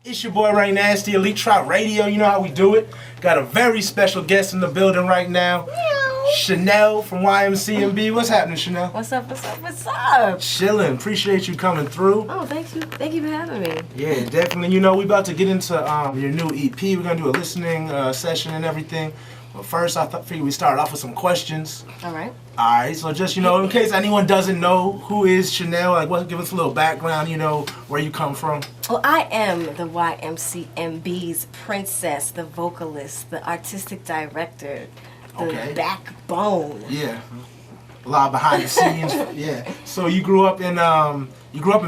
It's your boy Ray Nasty, Elite Trot Radio. You know how we do it. Got a very special guest in the building right now. Shanell from YMCMB. What's happening, Shanell? What's up, what's up, what's up? Chillin'. Appreciate you coming through. Oh, thank you. Thank you for having me. Yeah, definitely. You know, we about to get into your new EP. We're going to do a listening session and everything. But first, I figured we'd start off with some questions. All right. All right, so just, you know, in case anyone doesn't know, who is Shanell? Like, give us a little background, you know, where you come from. Well, I am the YMCMB's princess, the vocalist, the artistic director, the backbone. Yeah, a lot behind the scenes. Yeah. So you grew up in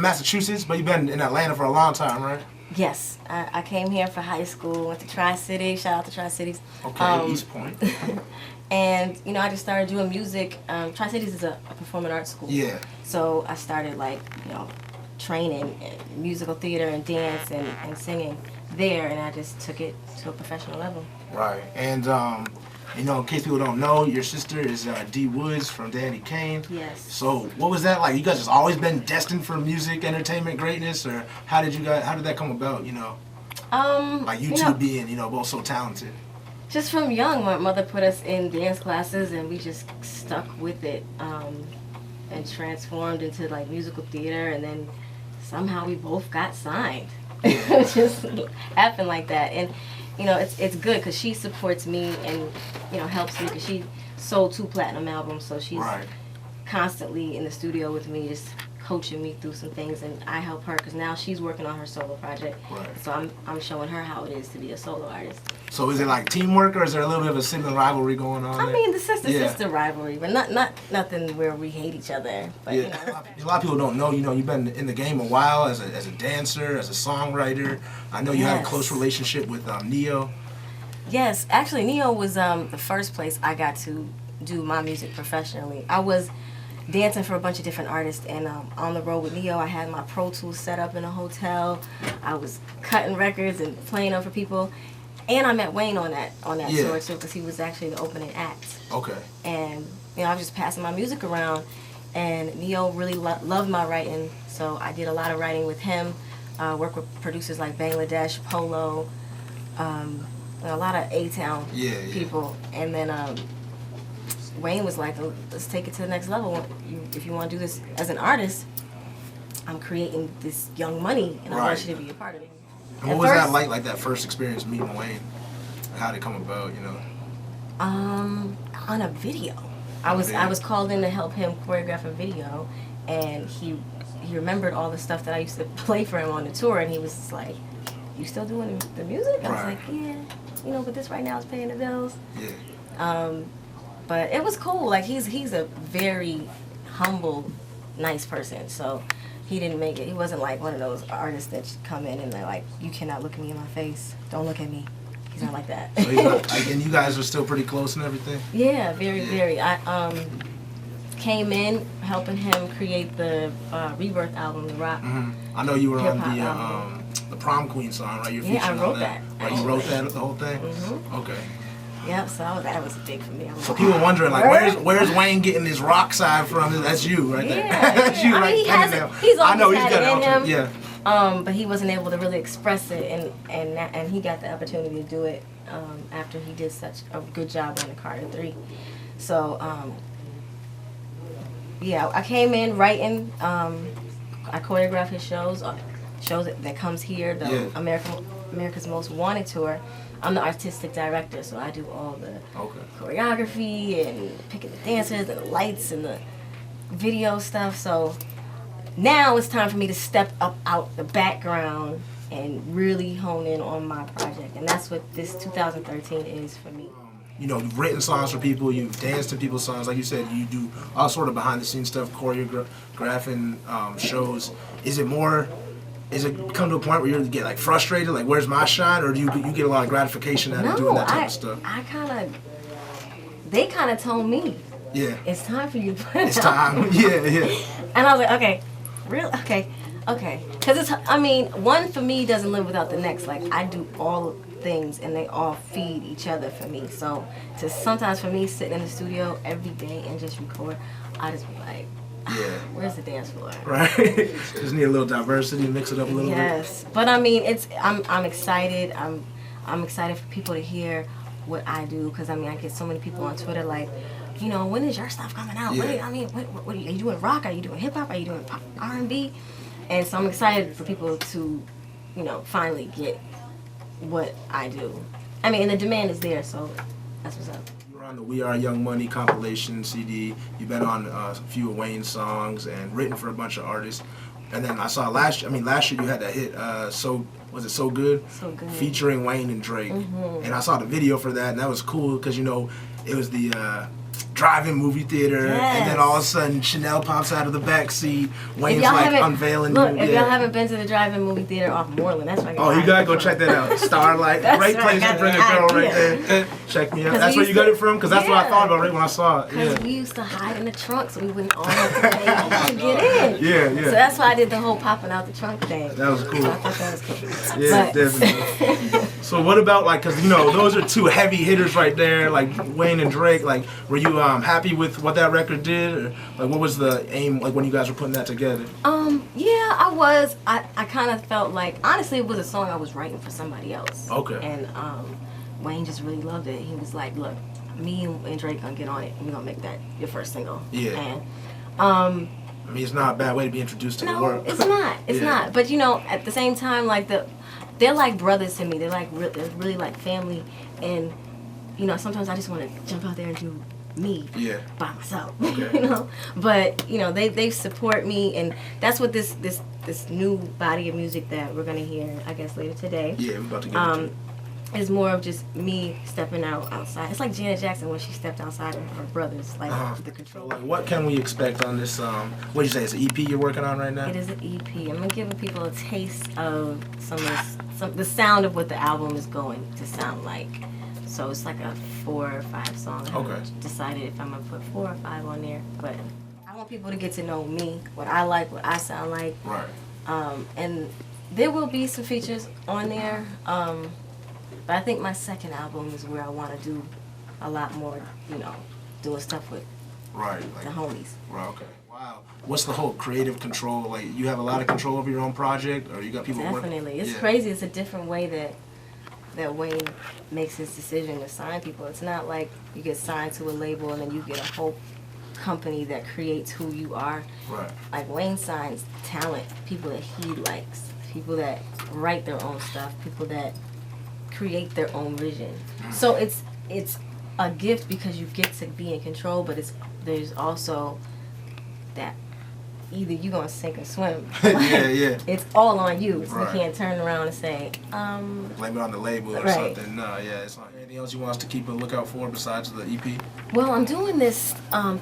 Massachusetts, but you've been in Atlanta for a long time, right? Yes, I came here for high school. Went to Tri-City. Shout out to Tri-Cities. Okay, East Point. And you know, I just started doing music. Tri-Cities is a performing arts school. Yeah. So I started training in musical theater and dance and singing there, and I just took it to a professional level. Right. And you know, in case people don't know, your sister is D Woods from Danny Kane. Yes. So what was that like? You guys just always been destined for music, entertainment, greatness, or how did that come about? You know, like you two being, you know, both so talented. Just from young, my mother put us in dance classes, and we just stuck with it, and transformed into like musical theater, and then somehow we both got signed. It just happened like that, and you know, it's good because she supports me and, you know, helps me because she sold 2 platinum albums, so she's constantly in the studio with me, just coaching me through some things, and I help her because now she's working on her solo project. Right. So I'm showing her how it is to be a solo artist. So is it like teamwork, or is there a little bit of a sibling rivalry going on? I mean, the sister rivalry, but not nothing where we hate each other. But, you know. A lot of people don't know. You know, you've been in the game a while as a dancer, as a songwriter. I know you had a close relationship with Neo. Yes, actually, Neo was the first place I got to do my music professionally. I was dancing for a bunch of different artists, and on the road with Neo, I had my Pro Tools set up in a tour. I was cutting records and playing them for people, and I met Wayne on that tour too, because he was actually the opening act. Okay. And you know, I was just passing my music around, and Neo really loved my writing, so I did a lot of writing with him. Worked with producers like Bangladesh, Polo, a lot of A-Town people, and then Wayne was like, let's take it to the next level. If you want to do this as an artist, I'm creating this young money, and I want you to be a part of it. And what was that like that first experience meeting Wayne? How did it come about, you know? On a video. I was called in to help him choreograph a video, and he remembered all the stuff that I used to play for him on the tour, and he was just like, you still doing the music? I was like, yeah, you know, but this right now is paying the bills. Yeah. But it was cool. Like, he's a very humble, nice person. So he didn't make it. He wasn't like one of those artists that come in and they're like, you cannot look at me in my face. Don't look at me. He's not like that. So he's not, and you guys are still pretty close and everything? Yeah, very. I came in helping him create the Rebirth album, the rock. I know you were on the Prom Queen song, right? You're I wrote that. Right, you wrote that, the whole thing? Okay. Yep, so that was big for me. So people wondering, like, where's Wayne getting this rock side from? That's you right there. That's you right there. He's always had it in him. Yeah. But he wasn't able to really express it, and he got the opportunity to do it after he did such a good job on the Carter 3. So yeah, I came in writing. I choreographed his shows that comes here, the America's Most Wanted tour. I'm the artistic director, so I do all the choreography and picking the dancers and the lights and the video stuff. So now it's time for me to step up out the background and really hone in on my project. And that's what this 2013 is for me. You know, you've written songs for people, you've danced to people's songs. Like you said, you do all sort of behind-the-scenes stuff, choreographing shows. Is it come to a point where you get like frustrated, like where's my shine, or do you get a lot of gratification out of doing that type of stuff? They kind of told me, it's time for you to put it out. It's time, yeah. And I was like, okay, really, okay, because one for me doesn't live without the next. Like, I do all things, and they all feed each other for me. So sometimes for me sitting in the studio every day and just record, I just be like, Yeah. Where's the dance floor? Right. Just need a little diversity, mix it up a little bit. Yes, but I mean, I'm excited. I'm excited for people to hear what I do, because I mean, I get so many people on Twitter like, you know, when is your stuff coming out? Yeah. What are you doing? Rock? Are you doing hip hop? Are you doing pop, R&B? And so I'm excited for people to, you know, finally get what I do. I mean, and the demand is there, so that's what's up. You were on the We Are Young Money compilation CD. You've been on a few of Wayne's songs and written for a bunch of artists. And then I saw last year you had that hit, So Good? So Good. Featuring Wayne and Drake. Mm-hmm. And I saw the video for that, and that was cool because, you know, it was the drive-in movie theater, Yes. and then all of a sudden Shanell pops out of the back seat. Wayne's y'all like haven't- unveiling. Look, if yeah. y'all haven't been to the drive-in movie theater off Moreland, that's where I Oh, you gotta go check that out. Starlight, That's great where I place to got bring a the girl right idea. there. Check me out. 'Cause That's we where you used got to- it from? Because that's what I Yeah. thought about right when I saw it. Because Yeah. we used to hide in the trunk so we wouldn't all have to pay to get in. Yeah, yeah. So that's why I did the whole popping out the trunk thing. That was cool. So I thought that was cool. Yeah, But- definitely. So what about, like, because, you know, those are two heavy hitters right there, like Wayne and Drake. Like, were you happy with what that record did? Or, like, what was the aim, like, when you guys were putting that together? Yeah, I was. I kind of felt like, honestly, it was a song I was writing for somebody else. Okay. And Wayne just really loved it. He was like, look, me and Drake gonna get on it. We're gonna make that your first single. Yeah. And I mean, it's not a bad way to be introduced to the no, world. it's not. It's Yeah. not. But you know, at the same time, like they're like brothers to me. They're like they're really like family. And you know, sometimes I just want to jump out there and do me Yeah. by myself. Okay. You know, but you know, they support me, and that's what this new body of music that we're gonna hear, I guess, later today. Yeah, we're about to get into it. Is more of just me stepping outside. It's like Janet Jackson when she stepped outside of her brothers, like the So, control. like, what can we expect on this? What did you say? It's an EP you're working on right now? It is an EP. I'm gonna give people a taste of the sound of what the album is going to sound like. So it's like a 4 or 5 song. I haven't Okay. decided if I'm gonna put 4 or 5 on there, but I want people to get to know me, what I like, what I sound like. Right. And there will be some features on there. But I think my second album is where I want to do a lot more, you know, doing stuff with Right. the Like, homies. right. Okay. Wow. What's the whole creative control? Like, you have a lot of control over your own project, or you got people working? Definitely. It's Yeah. crazy. It's a different way that Wayne makes his decision to sign people. It's not like you get signed to a label and then you get a whole company that creates who you are. Right. Like Wayne signs talent, people that he likes, people that write their own stuff, people that create their own vision. So it's a gift because you get to be in control, but there's also that either you're gonna sink or swim. Yeah, yeah. It's all on you. So Right. you can't turn around and say, Blame it on the label or Right. something. No, yeah. It's not. Anything else you want us to keep a lookout for besides the E EP? well, I'm doing this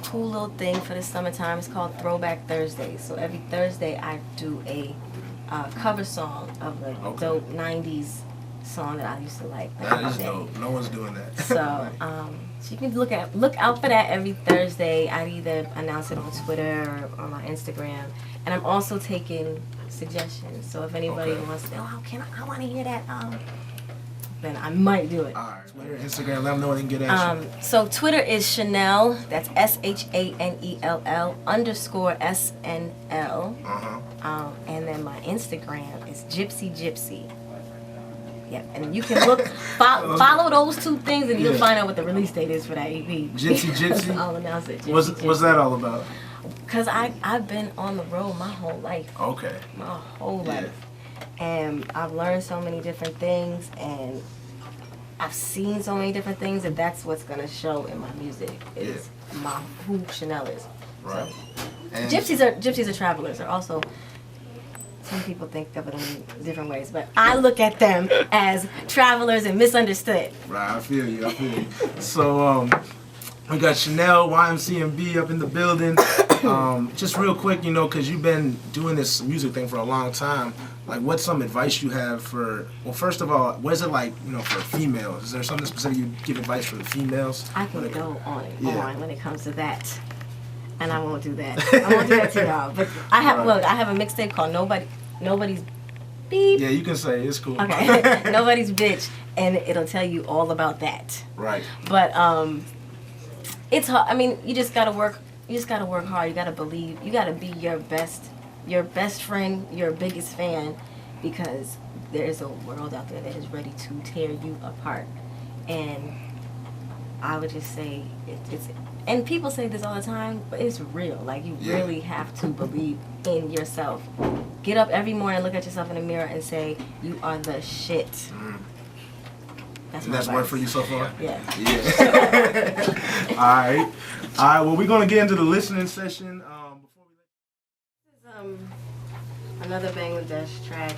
cool little thing for the summertime. It's called Throwback Thursday. So every Thursday I do a cover song of a Okay. dope 90s song that I used to like back in That is the day. dope. No one's doing that. So, so you can look out for that every Thursday. I'd either announce it on Twitter or on my Instagram, and I'm also taking suggestions. So if anybody Okay. wants to, I want to hear that, then I might do it. All right. Twitter, Instagram, let them know they can get at you. So Twitter is Shanell. That's SHANELL _SNL. And then my Instagram is Gypsy. Yep, and you can look, follow those 2 things, and you'll Yeah. find out what the release date is for that EP. Gypsy? I'll announce it. What's that all about? Because I've been on the road my whole life. Okay. My whole Yeah. life. And I've learned so many different things, and I've seen so many different things, and that's what's going to show in my music is who Shanell is. Right. So, And gypsies are travelers. They're also, some people think of it in different ways, but I look at them as travelers and misunderstood. Right, I feel you. So, we got Shanell YMCMB up in the building. Just real quick, you know, because you've been doing this music thing for a long time. Like, what's some advice you have for? Well, first of all, what is it like, you know, for females? Is there something specific you give advice for the females? I can go on and Yeah. on when it comes to that, and I won't do that. I won't do that to y'all. But I have Right. I have a mixtape called Nobody's Beep. Yeah, you can say it. It's cool. Okay, Nobody's Bitch, and it'll tell you all about that. Right. But it's hard. I mean, you just gotta work you just gotta work hard. You gotta believe. You gotta be your best friend, your biggest fan, because there's a world out there that is ready to tear you apart. And I would just say it's and people say this all the time, but it's real. Like, you really have to believe in yourself. Get up every morning, look at yourself in the mirror, and say, you are the shit. That's worked for you so far? Yeah. All right. Well, we're going to get into the listening session. This is another Bangladesh track.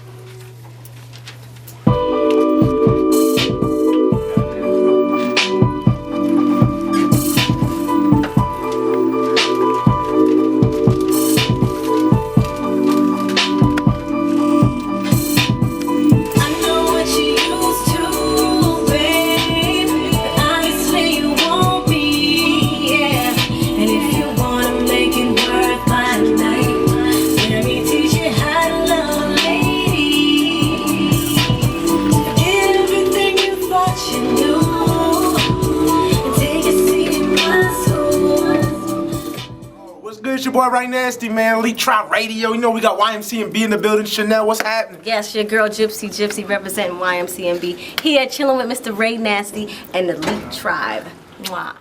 It's your boy Right Nasty, man. Elite Tribe Radio. You know we got YMCMB in the building. Shanell, what's happening? Yes, your girl Gypsy representing YMCMB. Here chilling with Mr. Ray Nasty and the Elite Tribe. Mwah.